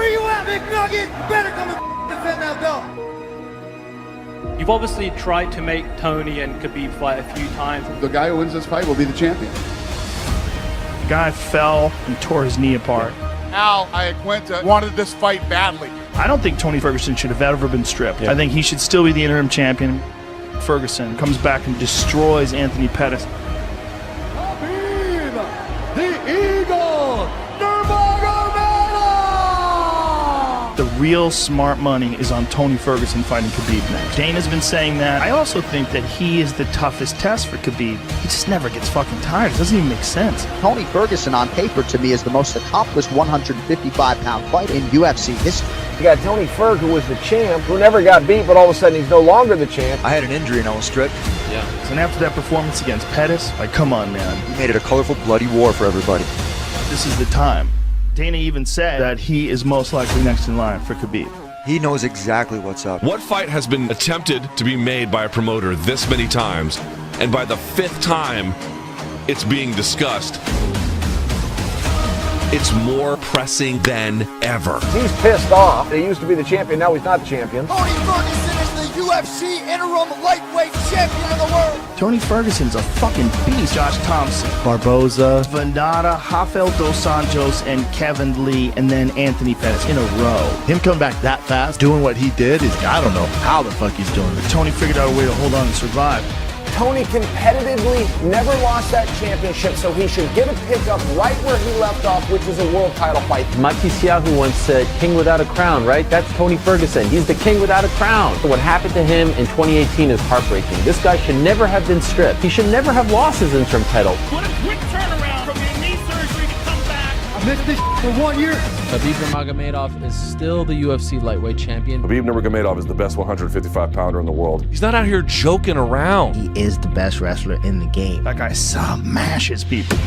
Where you at, McNugget? Better come and defend that belt. You've obviously tried to make Tony and Khabib fight a few times. The guy who wins this fight will be the champion. The guy fell and tore his knee apart. Al Iaquinta wanted this fight badly. I don't think Tony Ferguson should have ever been stripped. I think he should still be the interim champion. Ferguson comes back and destroys Anthony Pettis. Khabib, the Eagle, Nurmagomedov! The real smart money is on Tony Ferguson fighting Khabib next. Dana's been saying that. I also think that he is the toughest test for Khabib. He just never gets fucking tired. It doesn't even make sense. Tony Ferguson on paper to me is the most accomplished 155-pound fighter in UFC history. You got Tony Ferg, who was the champ, who never got beat, but all of a sudden he's no longer the champ. I had an injury and I was stripped. Yeah. And after that performance against Pettis, like, come on, man. He made it a colorful, bloody war for everybody. This is the time. Dana even said that he is most likely next in line for Khabib. He knows exactly what's up. What fight has been attempted to be made by a promoter this many times, and by the fifth time it's being discussed, it's more pressing than ever. He's pissed off. He used to be the champion, now he's not the champion. Tony Ferguson is the UFC interim lightweight champion of the world. Tony Ferguson's a fucking beast. Josh Thompson, Barboza, Vandana, Rafael Dos Anjos, and Kevin Lee, and then Anthony Pettis in a row. Him coming back that fast, doing what he did, is I don't know how the fuck he's doing it. Tony figured out a way to hold on and survive. Tony competitively never lost that championship, so he should get a pickup right where he left off, which is a world title fight. Maki Siahu once said, king without a crown, right? That's Tony Ferguson. He's the king without a crown. What happened to him in 2018 is heartbreaking. This guy should never have been stripped. He should never have lost his interim title. What a quick turnaround from your knee surgery to come back. I missed this for 1 year. Khabib Nurmagomedov is still the UFC lightweight champion. Khabib Nurmagomedov is the best 155-pounder in the world. He's not out here joking around. He is the best wrestler in the game. That guy smashes people.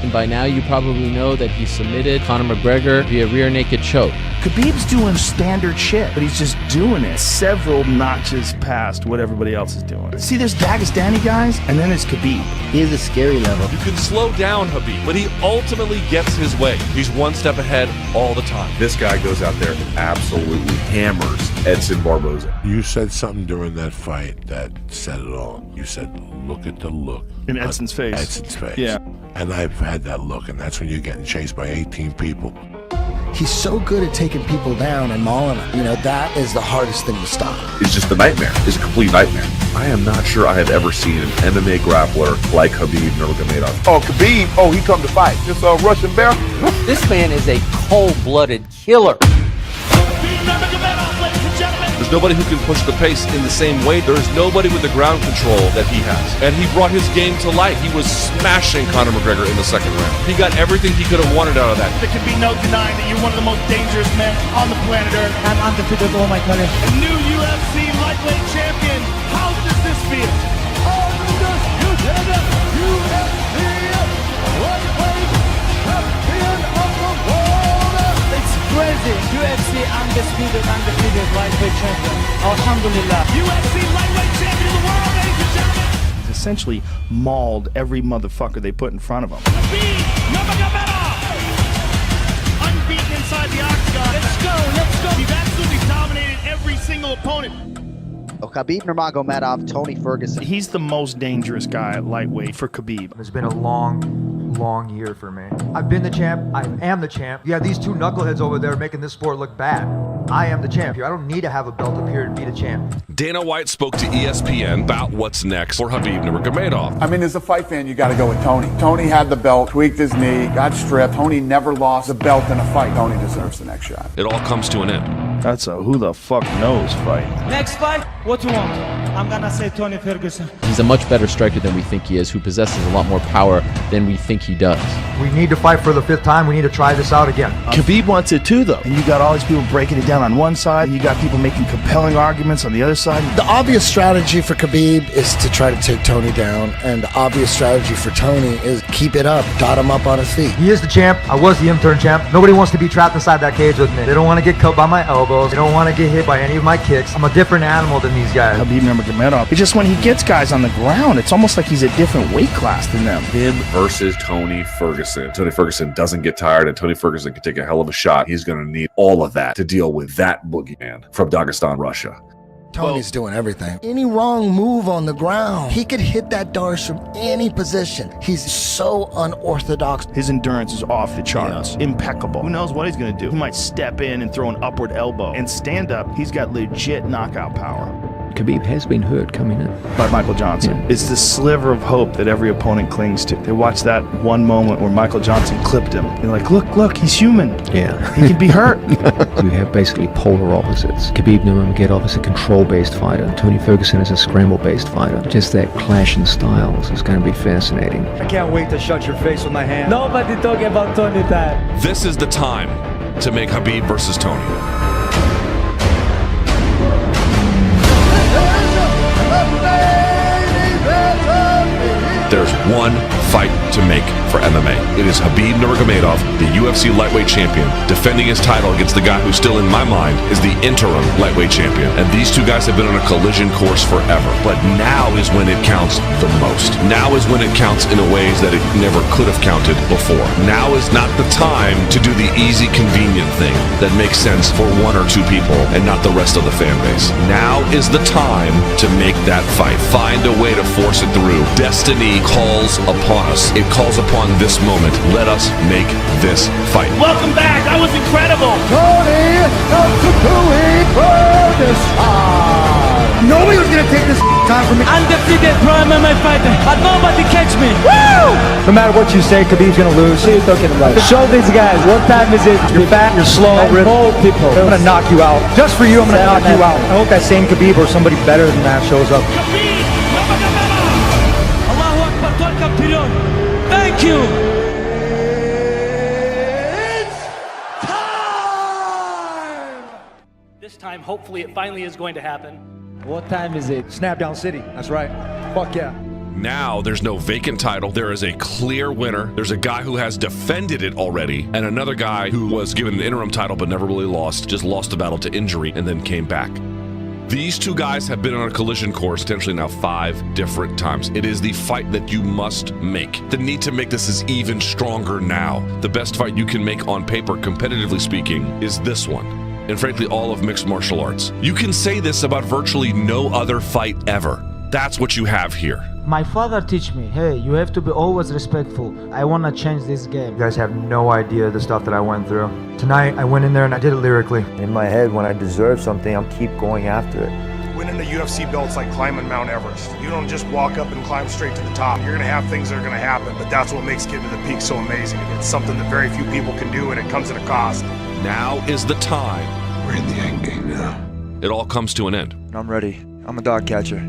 And by now you probably know that he submitted Conor McGregor via rear naked choke. Khabib's doing standard shit, but he's just doing it several notches past what everybody else is doing. See, there's Dagestani guys, and then there's Khabib. He is a scary level. You can slow down Khabib, but he ultimately gets his way. He's one step ahead all the time. This guy goes out there and absolutely hammers Edson Barboza. You said something during that fight that said it all. You said, look at the look. In Edson's face. Edson's face. Yeah. And I've had that look, and that's when you're getting chased by 18 people. He's so good at taking people down and mauling them. You know, that is the hardest thing to stop. It's just a nightmare. It's a complete nightmare. I am not sure I have ever seen an MMA grappler like Khabib Nurmagomedov. Oh, Khabib, he come to fight. This Russian bear. This man is a cold-blooded killer. There's nobody who can push the pace in the same way. There's nobody with the ground control that he has. And he brought his game to light. He was smashing Conor McGregor in the second round. He got everything he could have wanted out of that. There can be no denying that you're one of the most dangerous men on the planet Earth. I'm undefeated all my career. A new UFC lightweight champion. How does this feel? Undisputed UFC lightweight champion of the world. It's crazy. UFC undisputed lightweight champion. Alhamdulillah. UFC lightweight champion of the world, ladies and gentlemen. He's essentially mauled every motherfucker they put in front of him. Khabib Nurmagomedov. Unbeaten inside the octagon. Let's go. He's absolutely dominated every single opponent. Khabib Nurmagomedov, Tony Ferguson. He's the most dangerous guy at lightweight for Khabib. It's been a long year for me. I've been the champ. I am the champ. You have these two knuckleheads over there making this sport look bad. I am the champ here. I don't need to have a belt up here to be the champ. Dana White spoke to ESPN about what's next for Khabib Nurmagomedov. I mean, as a fight fan, you got to go with Tony. Tony had the belt, tweaked his knee, got stripped. Tony never lost the belt in a fight. Tony deserves the next shot. It all comes to an end. That's a who the fuck knows fight. Next fight, what you want? I'm gonna say Tony Ferguson. He's a much better striker than we think he is, who possesses a lot more power than we think he does. We need to fight for the 5th time. We need to try this out again. Khabib wants it too, though. And you got all these people breaking it down on one side. You got people making compelling arguments on the other side. The obvious strategy for Khabib is to try to take Tony down, and the obvious strategy for Tony is keep it up, dot him up on his feet. He is the champ. I was the interim champ. Nobody wants to be trapped inside that cage with me. They don't want to get cut by my elbow. elbows. They don't want to get hit by any of my kicks. I'm a different animal than these guys. Khabib Nurmagomedov. It's just when he gets guys on the ground, it's almost like he's a different weight class than them. Him versus Tony Ferguson. Tony Ferguson doesn't get tired, and Tony Ferguson can take a hell of a shot. He's going to need all of that to deal with that boogeyman from Dagestan, Russia. Tony's doing everything. Any wrong move on the ground, he could hit that Darce from any position. He's so unorthodox. His endurance is off the charts. Impeccable. Who knows what he's going to do? He might step in and throw an upward elbow. And stand up, he's got legit knockout power. Khabib has been hurt coming in. By Michael Johnson. Yeah. It's the sliver of hope that every opponent clings to. They watch that one moment where Michael Johnson clipped him. They're like, look, he's human. Yeah. He can be hurt. You have basically polar opposites. Khabib Nurmagomedov is a control-based fighter. Tony Ferguson is a scramble-based fighter. Just that clash in styles is going to be fascinating. I can't wait to shut your face with my hand. Nobody talking about Tony time. This is the time to make Khabib versus Tony. There's one fight to make for MMA. It is Khabib Nurmagomedov, the UFC lightweight champion, defending his title against the guy who still in my mind is the interim lightweight champion. And these two guys have been on a collision course forever. But now is when it counts the most. Now is when it counts in ways that it never could have counted before. Now is not the time to do the easy, convenient thing that makes sense for one or two people and not the rest of the fan base. Now is the time to make that fight. Find a way to force it through. Destiny calls upon us. It calls upon this moment. Let us make this fight. Welcome back. That was incredible. Tony Ferguson. Nobody was going to take this time from me. Undefeated pro MMA fighter. But nobody catch me. Woo! No matter what you say, Khabib's going to lose. What are you talking about? Show these guys. What time is it? You're fat, you're slow. Old people. I'm going to knock you out. Just for you, I'm going to knock you out. I hope that same Khabib or somebody better than that shows up. Thank you. This time, hopefully, it finally is going to happen. What time is it? Snapdown City. That's right. Fuck yeah. Now there's no vacant title. There is a clear winner. There's a guy who has defended it already, and another guy who was given an interim title but never really lost, just lost the battle to injury and then came back. These two guys have been on a collision course potentially now 5 different times. It is the fight that you must make. The need to make this is even stronger now. The best fight you can make on paper, competitively speaking, is this one. And frankly, all of mixed martial arts. You can say this about virtually no other fight ever. That's what you have here. My father teach me, hey, you have to be always respectful. I want to change this game. You guys have no idea the stuff that I went through. Tonight, I went in there and I did it lyrically. In my head, when I deserve something, I'll keep going after it. Winning the UFC belt's like climbing Mount Everest. You don't just walk up and climb straight to the top. You're gonna have things that are gonna happen, but that's what makes getting to the peak so amazing. It's something that very few people can do, and it comes at a cost. Now is the time. We're in the end game now. It all comes to an end. I'm ready. I'm a dog catcher.